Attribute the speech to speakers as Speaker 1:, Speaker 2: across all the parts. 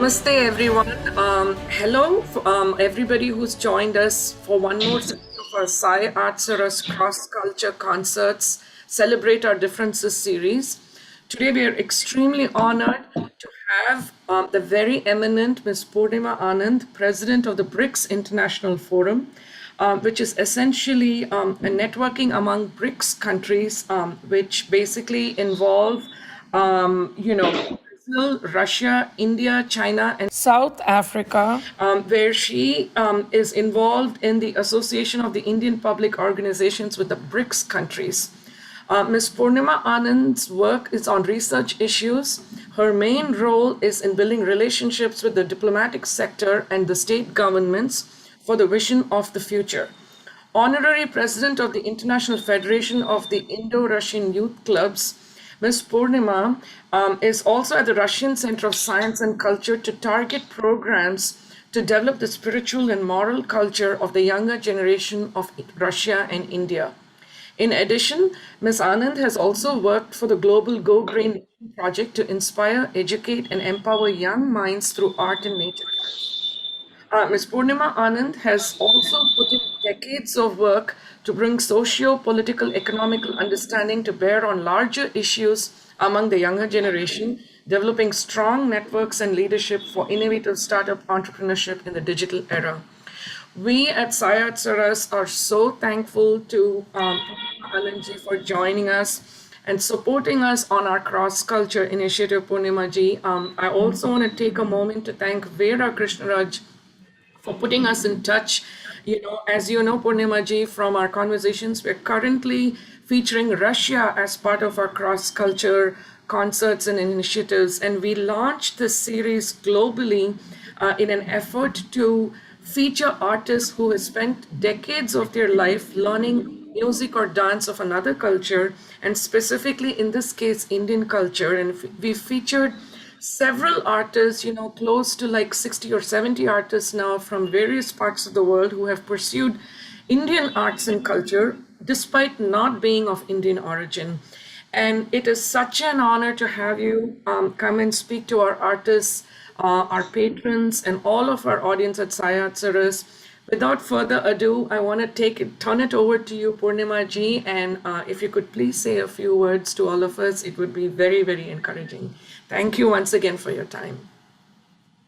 Speaker 1: Namaste, everyone. Hello, everybody who's joined us for one more session of our SciArtsRUs cross-culture concerts Celebrate Our Differences series. Today, we are extremely honored to have the very eminent Ms. Purnima Anand, President of the BRICS International Forum, which is essentially a networking among BRICS countries, which basically involve, Brazil, Russia, India, China, and South Africa, where she is involved in the Association of the Indian Public Organizations with the BRICS countries. Ms. Purnima Anand's work is on research issues. Her main role is in building relationships with the diplomatic sector and the state governments for the vision of the future. Honorary President of the International Federation of the Indo-Russian Youth Clubs, Ms. Purnima is also at the Russian Center of Science and Culture to target programs to develop the spiritual and moral culture of the younger generation of Russia and India. In addition, Ms. Anand has also worked for the Global Go Green Nation project to inspire, educate, and empower young minds through art and nature. Ms. Purnima Anand has also put in decades of work to bring socio-political economical understanding to bear on larger issues among the younger generation, developing strong networks and leadership for innovative startup entrepreneurship in the digital era. We at SciArtsRUs are so thankful to Purnima Anand for joining us and supporting us on our cross-culture initiative, Purnima ji. I also want to take a moment to thank Vera Krishnaraj for putting us in touch. As you know, Purnima ji, from our conversations, we're currently featuring Russia as part of our cross-culture concerts and initiatives. And we launched this series globally in an effort to feature artists who have spent decades of their life learning music or dance of another culture, and specifically in this case, Indian culture. And we featured several artists, close to like 60 or 70 artists now from various parts of the world who have pursued Indian arts and culture despite not being of Indian origin. And it is such an honor to have you come and speak to our artists, our patrons, and all of our audience at SciArtsRUs. Without further ado, I want to turn it over to you, Purnima ji, and if you could please say a few words to all of us, it would be very, very encouraging. Thank you once again for your time.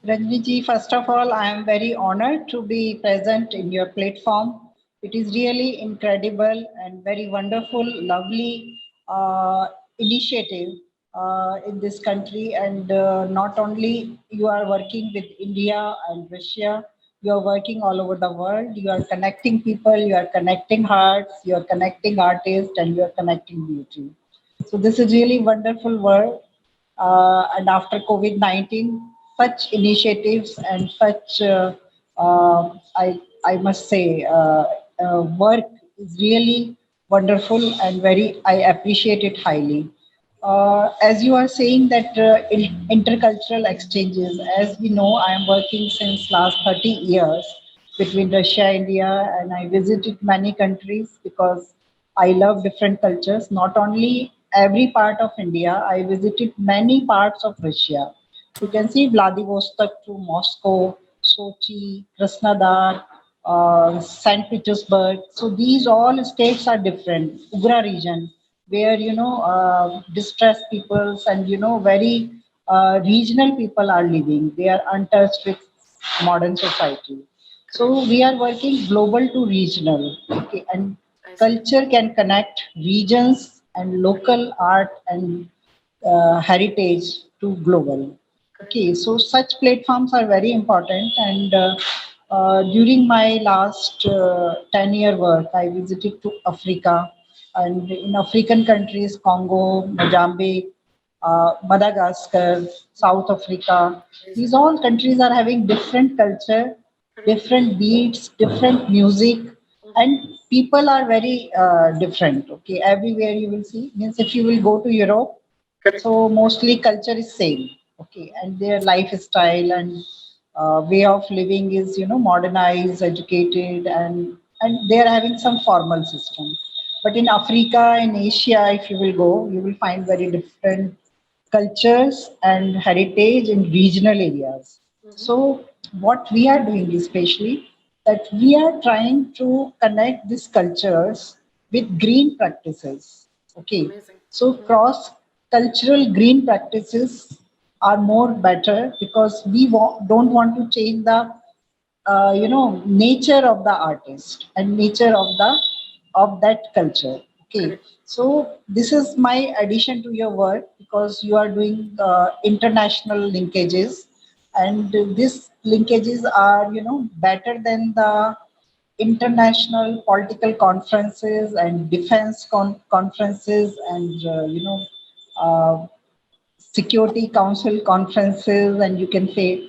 Speaker 2: Ranjini ji, first of all, I am very honored to be present in your platform. It is really incredible and very wonderful, lovely initiative in this country. And not only you are working with India and Russia, you are working all over the world. You are connecting people, you are connecting hearts, you are connecting artists, and you are connecting beauty. So this is really wonderful work. And after COVID-19, such initiatives and such, I must say, work is really wonderful and I appreciate it highly. As you are saying that intercultural exchanges, as we know, I am working since last 30 years between Russia, India, and I visited many countries because I love different cultures. Not only every part of India, I visited many parts of Russia. You can see Vladivostok to Moscow, Sochi, Krasnodar, St. Petersburg. So these all states are different. Ugra region, where distressed peoples and very regional people are living. They are untouched with modern society. So we are working global to regional. Okay, and culture can connect regions and local art and heritage to global. Okay, so such platforms are very important. And during my last 10-year work, I visited to Africa, and in African countries, Congo, Mozambique, Madagascar, South Africa. These all countries are having different culture, different beats, different music, and people are very different. Okay, everywhere you will see. Means if you will go to Europe, so mostly culture is same. Okay, and their lifestyle and way of living is modernized, educated, and they are having some formal system. But in Africa, in Asia, if you will go, you will find very different cultures and heritage in regional areas. So what we are doing especially that we are trying to connect these cultures with green practices. Okay,
Speaker 1: Amazing.
Speaker 2: so cross cultural green practices are more better because we don't want to change the nature of the artist and nature of the of that culture. Okay,
Speaker 1: Correct.
Speaker 2: so this is my addition to your work because you are doing international linkages, and these linkages are better than the international political conferences and defense conferences and uh, Security Council conferences, and you can say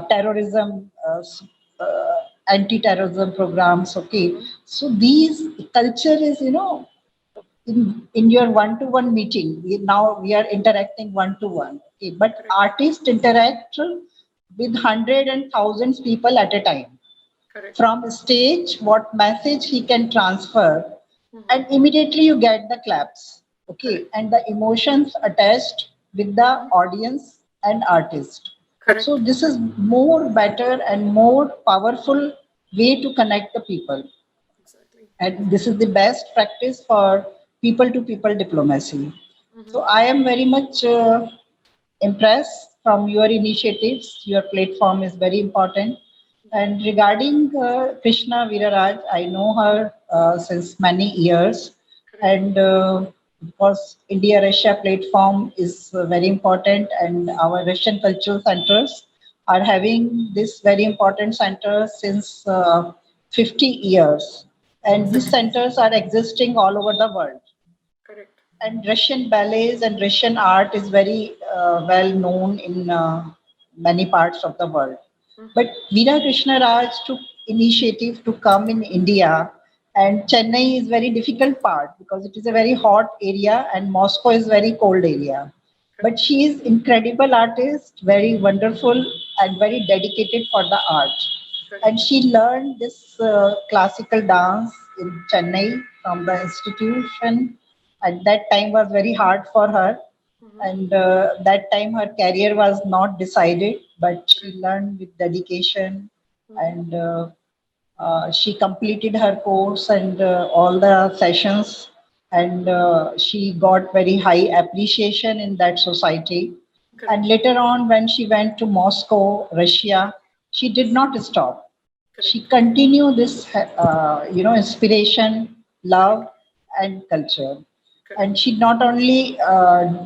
Speaker 2: terrorism, anti-terrorism programs. Okay, so these culture is in your one-to-one meeting. Now we are interacting one-to-one. Okay, but
Speaker 1: Correct.
Speaker 2: artists interact with hundred and thousands people at a time
Speaker 1: Correct.
Speaker 2: from stage what message he can transfer,
Speaker 1: Mm-hmm.
Speaker 2: and immediately you get the claps. Okay,
Speaker 1: Correct.
Speaker 2: and the emotions attached with the audience and artist. So
Speaker 1: Correct.
Speaker 2: this is more better and more powerful way to connect the people,
Speaker 1: Exactly.
Speaker 2: and this is the best practice for people to people diplomacy. So I am very much impressed from your initiatives. Your platform is very important. And regarding Krishna Viraraj, I know her since many years.
Speaker 1: Correct.
Speaker 2: And because India Russia platform is very important, and our Russian cultural centers are having this very important center since 50 years. And these
Speaker 1: Exactly.
Speaker 2: centers are existing all over the world,
Speaker 1: Correct.
Speaker 2: and Russian ballets and Russian art is very well known in many parts of the world. But Veera Krishna Raj took initiative to come in India, and Chennai is very difficult part because it is a very hot area and Moscow is very cold area. But
Speaker 1: Correct.
Speaker 2: she is incredible artist, very wonderful and very dedicated for the art. And
Speaker 1: Correct.
Speaker 2: she learned this classical dance in Chennai from the institution. At that time was very hard for her, and that time her career was not decided, but she
Speaker 1: Correct.
Speaker 2: learned with dedication, and she completed her course and all the sessions, and she got very high appreciation in that society. And
Speaker 1: Correct.
Speaker 2: later on, when she went to Moscow, Russia, she did not stop. She
Speaker 1: Correct.
Speaker 2: continued this, inspiration, love,
Speaker 1: Correct.
Speaker 2: and culture. And
Speaker 1: Correct.
Speaker 2: she not only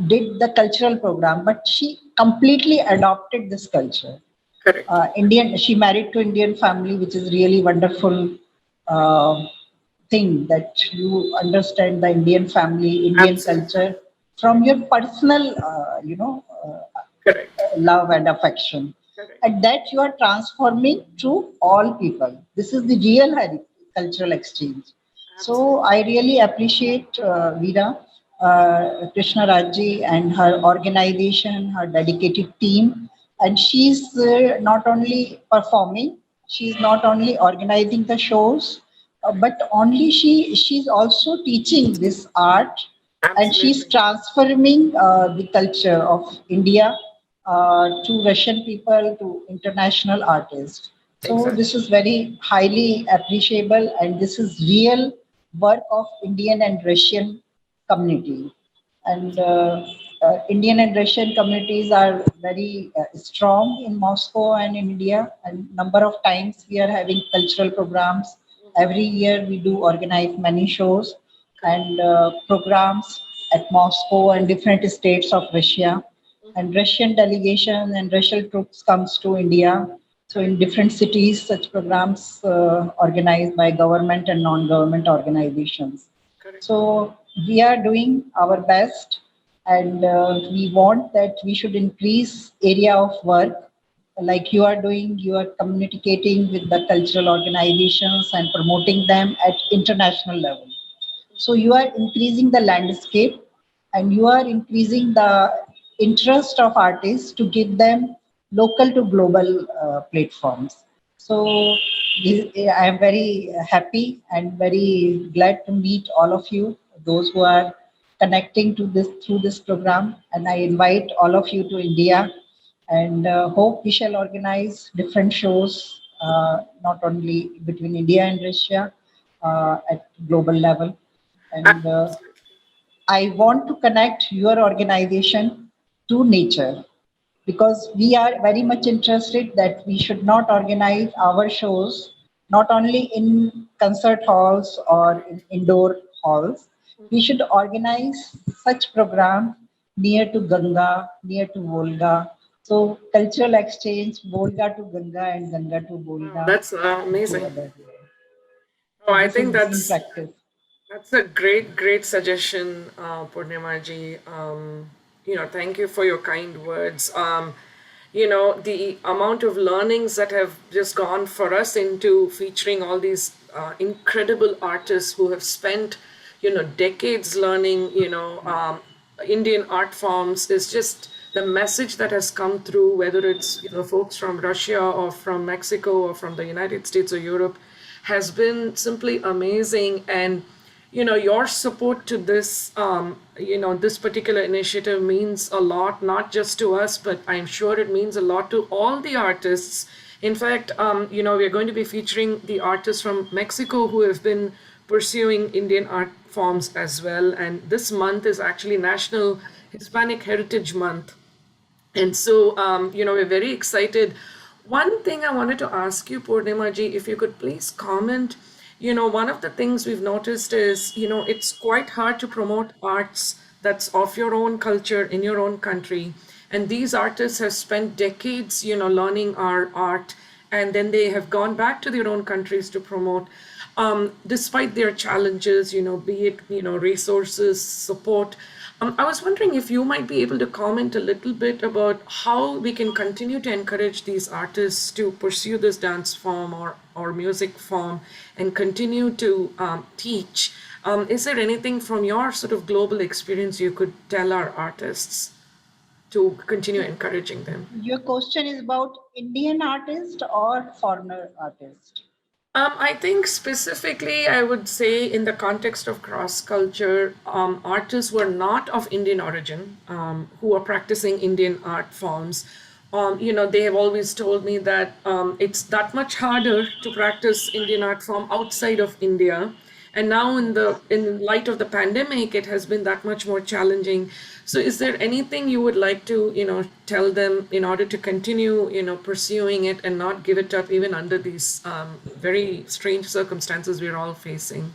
Speaker 2: did the cultural program, but she completely adopted this culture.
Speaker 1: Correct.
Speaker 2: Indian, she married to Indian family, which is really wonderful uh, thing that you understand the Indian family, Indian
Speaker 1: Absolutely.
Speaker 2: culture from
Speaker 1: Correct.
Speaker 2: your personal,
Speaker 1: Correct.
Speaker 2: love and affection,
Speaker 1: Correct.
Speaker 2: and that you are transforming to all people. This is the real cultural exchange. So
Speaker 1: Absolutely.
Speaker 2: I really appreciate Veera Krishna Rajji and her organization, her dedicated team, and she's not only performing, she's not only organizing the shows,
Speaker 1: Correct.
Speaker 2: but only she's also teaching this art, and she's
Speaker 1: Absolutely.
Speaker 2: transforming the culture of India to Russian people, to international artists. So this
Speaker 1: Exactly.
Speaker 2: is very highly appreciable, and this is real work of Indian and Russian community. And Indian and Russian communities are very strong in Moscow and in India. And number of times we are having cultural programs. Every year we do organize many shows
Speaker 1: Correct.
Speaker 2: and programs at Moscow and different states of Russia. And Russian delegation and Russian troops comes to India. So in
Speaker 1: Correct.
Speaker 2: different cities, such programs organized by government and non-government organizations.
Speaker 1: Correct.
Speaker 2: So we are doing our best, and we want that we should increase area of work like you are doing. You are communicating with the cultural organizations and promoting them at international level. So you are increasing the landscape, and you are increasing the interest of artists to give them local to global platforms. So I am very happy and very glad to meet all of you, those who are connecting to this through this program. And I invite all of you to India, and hope we shall organize different shows, not only between India and Russia, at global level. And
Speaker 1: Absolutely.
Speaker 2: I want to connect your organization to nature because we are very much interested that we should not organize our shows not only in concert halls or in indoor halls. We should organize such programs near to Ganga, near to Volga. So cultural exchange, Volga to Ganga and Ganga to
Speaker 1: Wow,
Speaker 2: Volga
Speaker 1: that's
Speaker 2: and to
Speaker 1: amazing.
Speaker 2: other.
Speaker 1: Oh,
Speaker 2: So
Speaker 1: I
Speaker 2: this is
Speaker 1: think
Speaker 2: being practiced.
Speaker 1: that's a great suggestion, Purnima ji. Thank you for your kind words. The amount of learnings that have just gone for us into featuring all these incredible artists who have spent, decades learning, Indian art forms is just the message that has come through, whether it's, folks from Russia or from Mexico or from the United States or Europe, has been simply amazing. And your support to this this particular initiative means a lot, not just to us, but I'm sure it means a lot to all the artists. In fact, we're going to be featuring the artists from Mexico who have been pursuing Indian art forms as well, and this month is actually National Hispanic Heritage Month. And so, we're very excited. One thing I wanted to ask you, Purnima ji, if you could please comment. One of the things we've noticed is, it's quite hard to promote arts that's of your own culture in your own country. And these artists have spent decades, learning our art, and then they have gone back to their own countries to promote. Despite their challenges, be it, resources, support. I was wondering if you might be able to comment a little bit about how we can continue to encourage these artists to pursue this dance form or music form and continue to teach. Is there anything from your sort of global experience you could tell our artists to continue encouraging them?
Speaker 2: Your question is about Indian artist or foreigner artist?
Speaker 1: I think specifically, I would say in the context of cross culture, artists who are not of Indian origin, who are practicing Indian art forms. They have always told me that it's that much harder to practice Indian art form outside of India. And now in light of the pandemic, it has been that much more challenging. So is there anything you would like to, tell them in order to continue, pursuing it and not give it up even under these very strange circumstances we're all facing?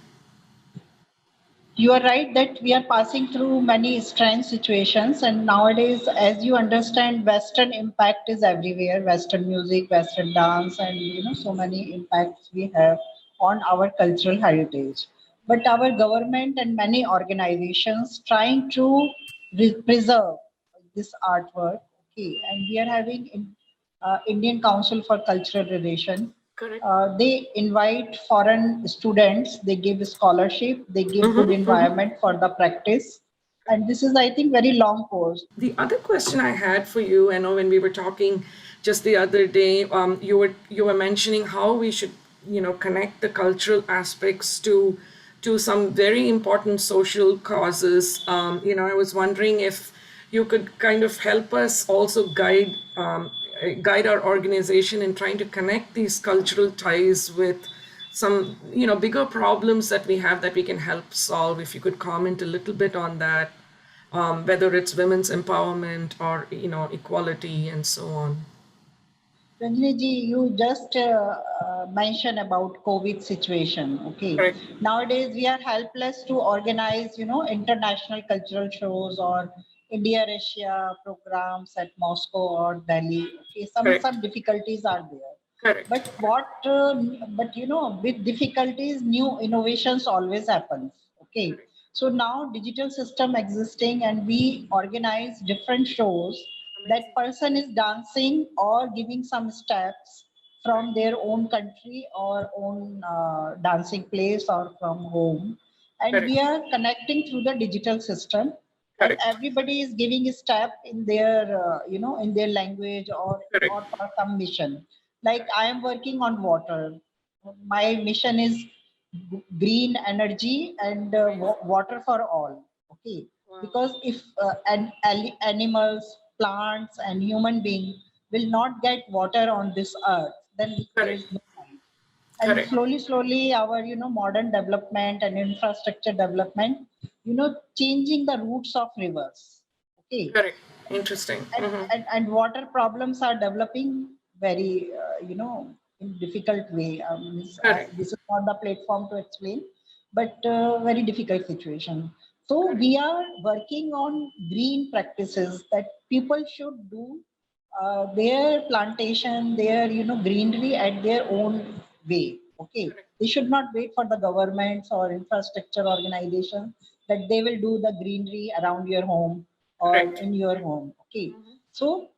Speaker 2: You are right that we are passing through many strange situations, and nowadays, as you understand, Western impact is everywhere. Western music, Western dance, and so many impacts we have on our cultural heritage. But our government and many organizations trying to preserve this artwork. Okay, and we are having Indian Council for Cultural Relation.
Speaker 1: Correct.
Speaker 2: They invite foreign students, they give scholarship, they give good environment for the practice. And this is, I think, very long course.
Speaker 1: The other question I had for you, I know when we were talking just the other day, you were mentioning how we should, connect the cultural aspects to some very important social causes. I was wondering if you could kind of help us also guide our organization in trying to connect these cultural ties with some, bigger problems that we have that we can help solve. If you could comment a little bit on that, whether it's women's empowerment or equality and so on.
Speaker 2: Ranjini ji, you just mentioned about COVID situation. Okay,
Speaker 1: Correct.
Speaker 2: nowadays we are helpless to organize, international cultural shows or India Russia programs at Moscow or Delhi. Okay, some
Speaker 1: Correct.
Speaker 2: difficulties are there.
Speaker 1: Correct.
Speaker 2: But with difficulties, new innovations always happens. Okay,
Speaker 1: Correct.
Speaker 2: so now digital system existing and we organize different shows that
Speaker 1: Amazing.
Speaker 2: person is dancing or giving some steps
Speaker 1: Correct.
Speaker 2: from their own country or own dancing place or from home, and
Speaker 1: Correct.
Speaker 2: we are connecting through the digital system, and
Speaker 1: Correct.
Speaker 2: everybody is giving a step in their in their language
Speaker 1: Correct.
Speaker 2: or for some mission. Like I am working on water, my mission is green energy and
Speaker 1: Amazing.
Speaker 2: water for all. Okay,
Speaker 1: Wow.
Speaker 2: because if animals, plants and human being will not get water on this earth, then there
Speaker 1: Correct.
Speaker 2: is no point. And
Speaker 1: Correct.
Speaker 2: slowly, our modern development and infrastructure development, changing the routes of rivers. Okay,
Speaker 1: Correct. Interesting.
Speaker 2: and water problems are developing very in difficult way.
Speaker 1: Correct.
Speaker 2: This is not the platform to explain, but very difficult situation. So
Speaker 1: Correct.
Speaker 2: we are working on green practices that people should do their plantation, their greenery at their own way. Okay,
Speaker 1: Correct.
Speaker 2: they should not wait for the governments or infrastructure organizations that they will do the greenery around your home or
Speaker 1: Correct.
Speaker 2: in your home. Okay, so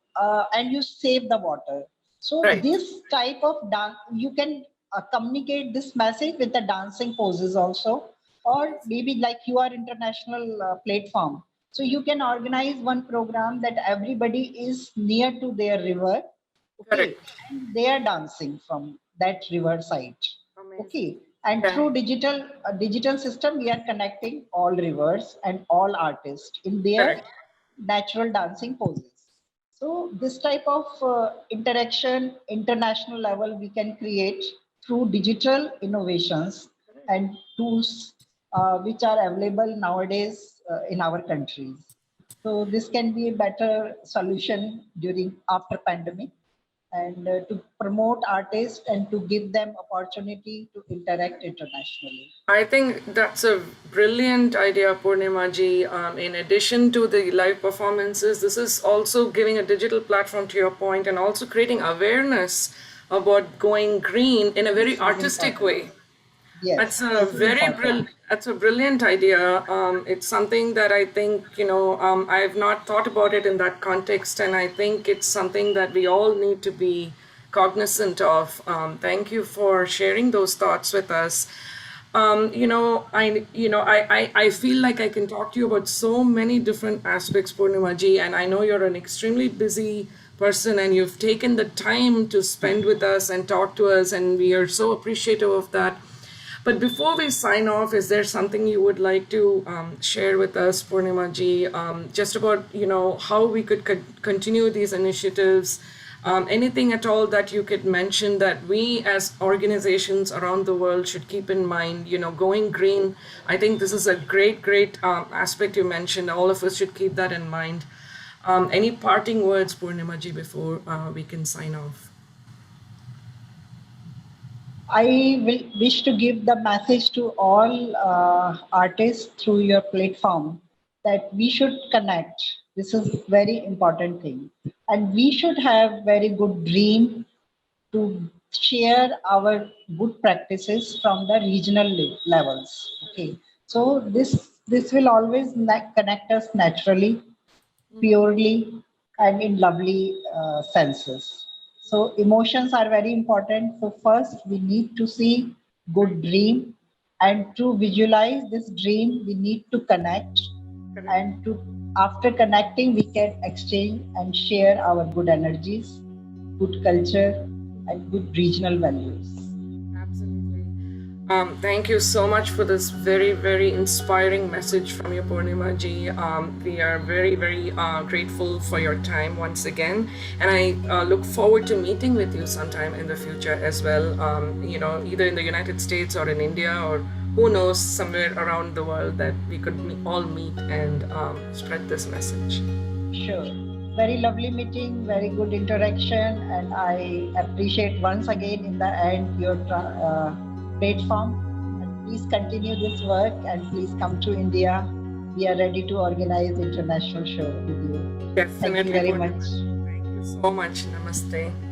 Speaker 2: and you save the water. So
Speaker 1: Right.
Speaker 2: this type of dance, you can communicate this message with the dancing poses also, or maybe like you are international platform. So you can organize one program that everybody is near to their river, okay,
Speaker 1: Correct.
Speaker 2: and they are dancing from that river side,
Speaker 1: Amazing.
Speaker 2: okay. And
Speaker 1: Yeah.
Speaker 2: through digital system, we are connecting all rivers and all artists in their
Speaker 1: Correct.
Speaker 2: natural dancing poses. So this type of interaction, international level, we can create through digital innovations and tools which are available nowadays in our countries. So this can be a better solution during after pandemic, and to promote artists and to give them opportunity to interact internationally.
Speaker 1: I think that's a brilliant idea, Purnima ji. In addition to the live performances, this is also giving a digital platform to your point and also creating awareness about going green in a very
Speaker 2: This is
Speaker 1: artistic
Speaker 2: important.
Speaker 1: way.
Speaker 2: Yes, this is important.
Speaker 1: That's a brilliant idea. It's something that I think, I've not thought about it in that context, and I think it's something that we all need to be cognizant of. Thank you for sharing those thoughts with us. I feel like I can talk to you about so many different aspects, Purnima ji, and I know you're an extremely busy person and you've taken the time to spend with us and talk to us, and we are so appreciative of that. But before we sign off, is there something you would like to share with us, Purnima ji, just about how we could continue these initiatives? Anything at all that you could mention that we as organizations around the world should keep in mind? Going green. I think this is a great aspect you mentioned. All of us should keep that in mind. Any parting words, Purnima ji, before we can sign off?
Speaker 2: I will wish to give the message to all artists through your platform that we should connect. This is very important thing, and we should have very good dream to share our good practices from the regional levels. Okay, so this will always connect us naturally, purely, and in lovely senses. So emotions are very important. So first we need to see good dream, and to visualize this dream we need to connect, and to after connecting we can exchange and share our good energies, good culture, and good regional values.
Speaker 1: Absolutely. Thank you so much for this very inspiring message from you, Purnima ji. We are very grateful for your time once again, and I look forward to meeting with you sometime in the future as well. Either in the United States or in India, or who knows, somewhere around the world, that we could all meet and spread this message.
Speaker 2: Sure. Very lovely meeting, very good interaction, and I appreciate once again in the end your platform. And please continue this work, and please come to India. We are ready to organize international show with you. Thank you
Speaker 1: Definitely,
Speaker 2: very
Speaker 1: Purnima.
Speaker 2: much.
Speaker 1: Thank you so much. Namaste.